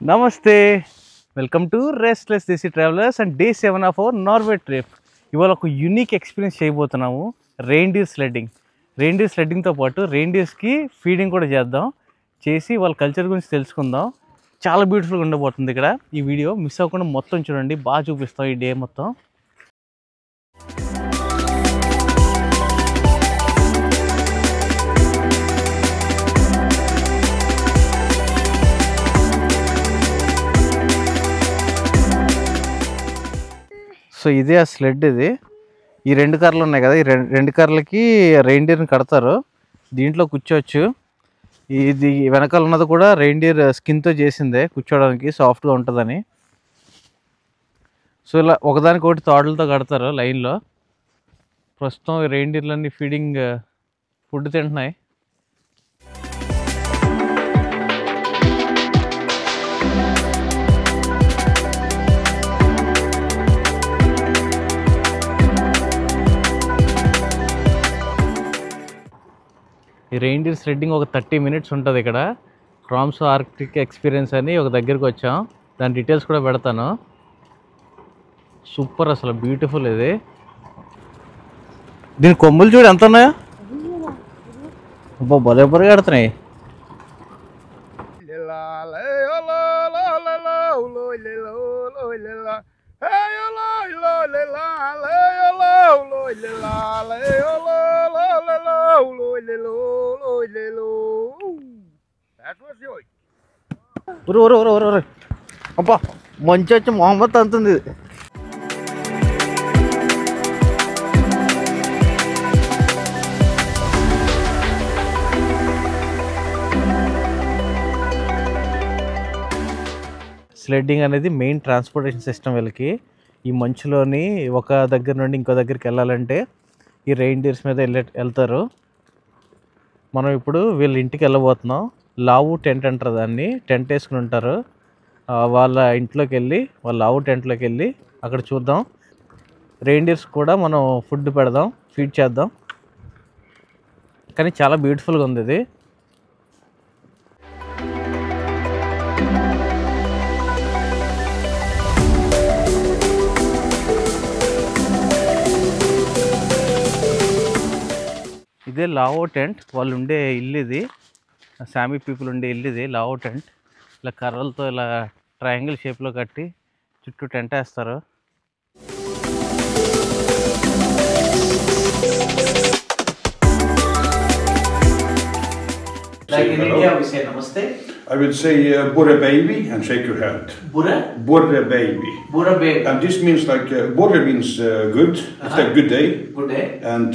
నమస్తే, welcome to restless desi travellers and day 7 of our Norway trip. ఇవాళ ఒక unique experience చేయబోతున్నాము. రెయిన్డీర్ స్లెడ్డింగ్తో పాటు రెయిన్డీర్స్కి ఫీడింగ్ కూడా చేద్దాం. చేసి వాళ్ళ కల్చర్ గురించి తెలుసుకుందాం. చాలా బ్యూటిఫుల్గా ఉండబోతుంది ఇక్కడ. ఈ వీడియో మిస్ అవ్వకుండా మొత్తం చూడండి, బాగా చూపిస్తాం ఈ డే మొత్తం. సో ఇదే ఆ స్లెడ్. ఇది ఈ రెండు కార్లు ఉన్నాయి కదా, ఈ రెండు కార్లకి రెయిన్డీర్ని కడతారు. దీంట్లో కూర్చోవచ్చు. ఇది వెనకాల ఉన్నది కూడా రెయిన్డీర్ స్కిన్తో చేసిందే, కూర్చోవడానికి సాఫ్ట్గా ఉంటుందని. సో ఇలా ఒకదానికొకటి తాడులతో కడతారు లైన్లో. ప్రస్తుతం రెయిన్డీర్లన్నీ ఫుడ్ తింటున్నాయి. ఈ రెయిన్డీర్ స్లెడ్డింగ్ ఒక 30 minutes ఉంటుంది ఇక్కడ. ట్రామ్సో ఆర్క్టిక్ ఎక్స్పీరియన్స్ అని ఒక దగ్గరికి వచ్చాం. దాని డీటెయిల్స్ కూడా పెడతాను. సూపర్, అసలు బ్యూటిఫుల్. ఇది దీని కొమ్ములు చూడు ఎంత ఉన్నాయో. భలే బొరగా ఆడుతున్నాయి. అబ్బా మంచి వచ్చి మొహమ్మద్ అంతుంది. స్లెడ్డింగ్ అనేది మెయిన్ ట్రాన్స్పోర్టేషన్ సిస్టమ్ వీళ్ళకి. ఈ మంచులోని ఒక దగ్గర నుండి ఇంకో దగ్గరికి వెళ్ళాలంటే ఈ రెయిన్డీర్స్ మీద వెళ్తారు. మనం ఇప్పుడు వీళ్ళ ఇంటికి వెళ్ళబోతున్నాం. లావు టెంట్ అంటారు దాన్ని. టెంట్ వేసుకుని ఉంటారు. వాళ్ళ ఇంట్లోకి వెళ్ళి, వాళ్ళ లావు టెంట్లోకి వెళ్ళి అక్కడ చూద్దాం. రెయిన్డీర్స్ కూడా మనం ఫుడ్ పెడదాం, ఫీడ్ చేద్దాం. కానీ చాలా బ్యూటిఫుల్గా ఉంది ఇది. ఇదే లావో టెంట్, వాళ్ళు ఉండే ఇల్లు ఇది. సామీ పీపుల్ ఉండే ఇల్లు ఇది, లావో టెంట్. ఇలా కర్రలతో ఇలా ట్రయాంగిల్ షేప్లో కట్టి చుట్టూ టెంట్ వేస్తారు. Like in India we say namaste. I will say Borre baby and shake your hand. Borre? Borre baby. Borre baby. And this means like, Borre means good, it's like good day. Good day. And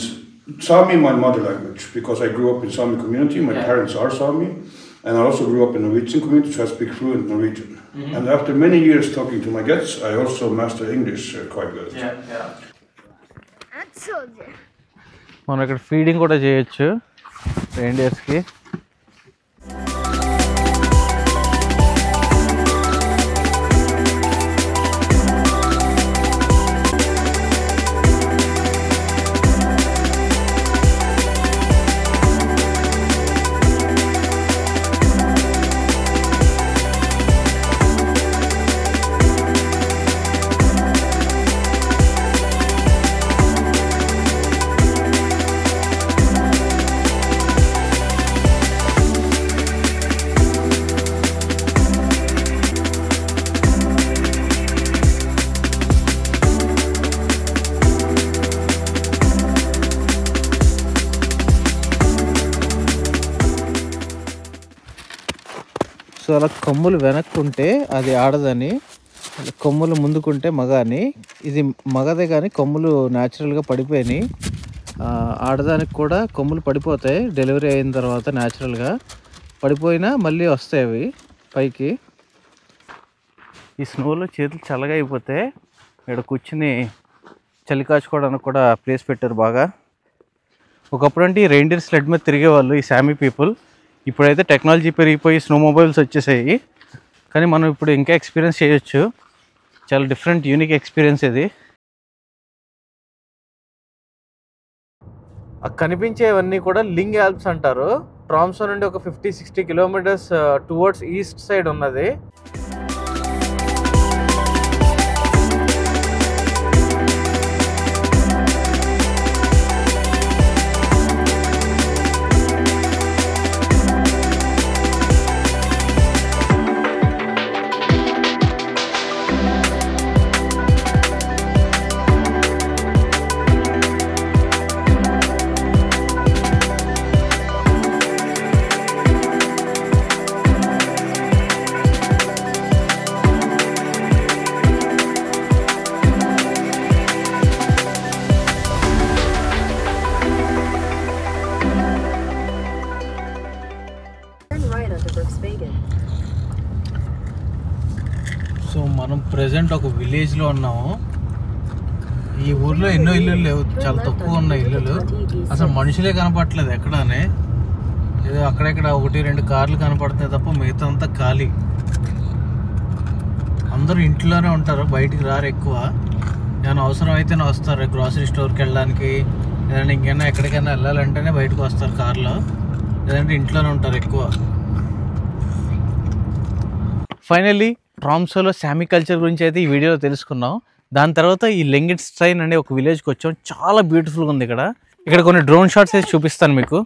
Sami my mother language, because I grew up in Sami community, my parents are Sami. And I also grew up in Norwegian community, so I speak fluent Norwegian. And after many years talking to my guests, I also master English quite good. మనం ఇక్కడ feeding కూడా చేయొచ్చు రెయిన్డీర్స్కి. So అలా కొమ్ములు వెనక్కుంటే అది ఆడదని, కొమ్ములు ముందుకుంటే మగ అని. ఇది మగదే కానీ కొమ్ములు న్యాచురల్గా పడిపోయినాయి. ఆడదానికి కూడా కొమ్ములు పడిపోతాయి డెలివరీ అయిన తర్వాత. న్యాచురల్గా పడిపోయినా మళ్ళీ వస్తాయి అవి పైకి. ఈ స్నోలో చేతులు చల్లగా అయిపోతే ఇక్కడ కూర్చుని చలి కాచుకోవడానికి కూడా ప్లేస్ పెట్టారు బాగా. ఒకప్పుడు అంటే ఈ రెయిన్డీర్ స్లెడ్ మీద తిరిగేవాళ్ళు ఈ సామీ పీపుల్. ఇప్పుడైతే టెక్నాలజీ పెరిగిపోయి స్నో మొబైల్స్ వచ్చేసాయి. కానీ మనం ఇప్పుడు ఇంకా ఎక్స్పీరియన్స్ చేయొచ్చు. చాలా డిఫరెంట్ యూనిక్ ఎక్స్పీరియన్స్ ఇది. కనిపించేవన్నీ కూడా లింగ్ ఆల్ప్స్ అంటారు. ట్రామ్సో నుండి ఒక 50-60 కిలోమీటర్స్ టువర్డ్స్ ఈస్ట్ సైడ్ ఉన్నది. మనం ప్రెసెంట్ ఒక విలేజ్లో ఉన్నాము. ఈ ఊర్లో ఎన్నో ఇల్లులు లేవు, చాలా తక్కువ ఉన్నాయి ఇల్లులు. అసలు మనుషులే కనపడట్లేదు ఎక్కడానే. ఏదో అక్కడెక్కడ 1-2 కార్లు కనపడుతున్నాయి తప్ప మిగతా అంతా ఖాళీ. అందరూ ఇంట్లోనే ఉంటారు, బయటికి రారు ఎక్కువ. ఏమైనా అవసరం అయితేనే వస్తారు, గ్రాసరీ స్టోర్కి వెళ్ళడానికి లేదంటే ఇంకైనా ఎక్కడికైనా వెళ్ళాలంటేనే బయటకు వస్తారు కార్లో, లేదంటే ఇంట్లోనే ఉంటారు ఎక్కువ. ఫైనల్లీ ట్రామ్సోలో సామి కల్చర్ గురించి అయితే ఈ వీడియోలో తెలుసుకున్నాం. దాని తర్వాత ఈ లెంగిట్స్టైన్ అనే ఒక విలేజ్కి వచ్చాం. చాలా బ్యూటిఫుల్గా ఉంది ఇక్కడ కొన్ని డ్రోన్ షాట్స్ అయితే చూపిస్తాను మీకు.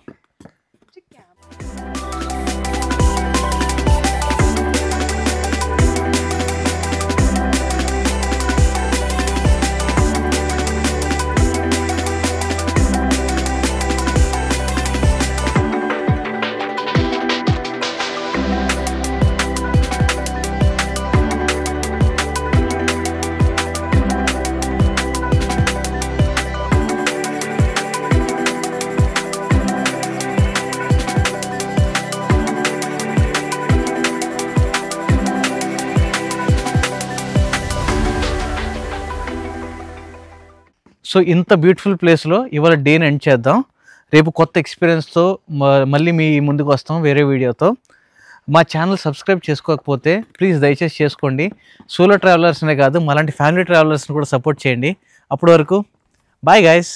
సో ఇంత బ్యూటిఫుల్ ప్లేస్లో ఇవాళ డేని ఎండ్ చేద్దాం. రేపు కొత్త ఎక్స్పీరియన్స్తో మళ్ళీ మీ ముందుకు వస్తాం వేరే వీడియోతో. మా ఛానల్ సబ్స్క్రైబ్ చేసుకోకపోతే ప్లీజ్ దయచేసి చేసుకోండి. సోలో ట్రావెలర్స్నే కాదు, మాలాంటి ఫ్యామిలీ ట్రావెలర్స్ని కూడా సపోర్ట్ చేయండి. అప్పటి వరకు బాయ్ గైస్.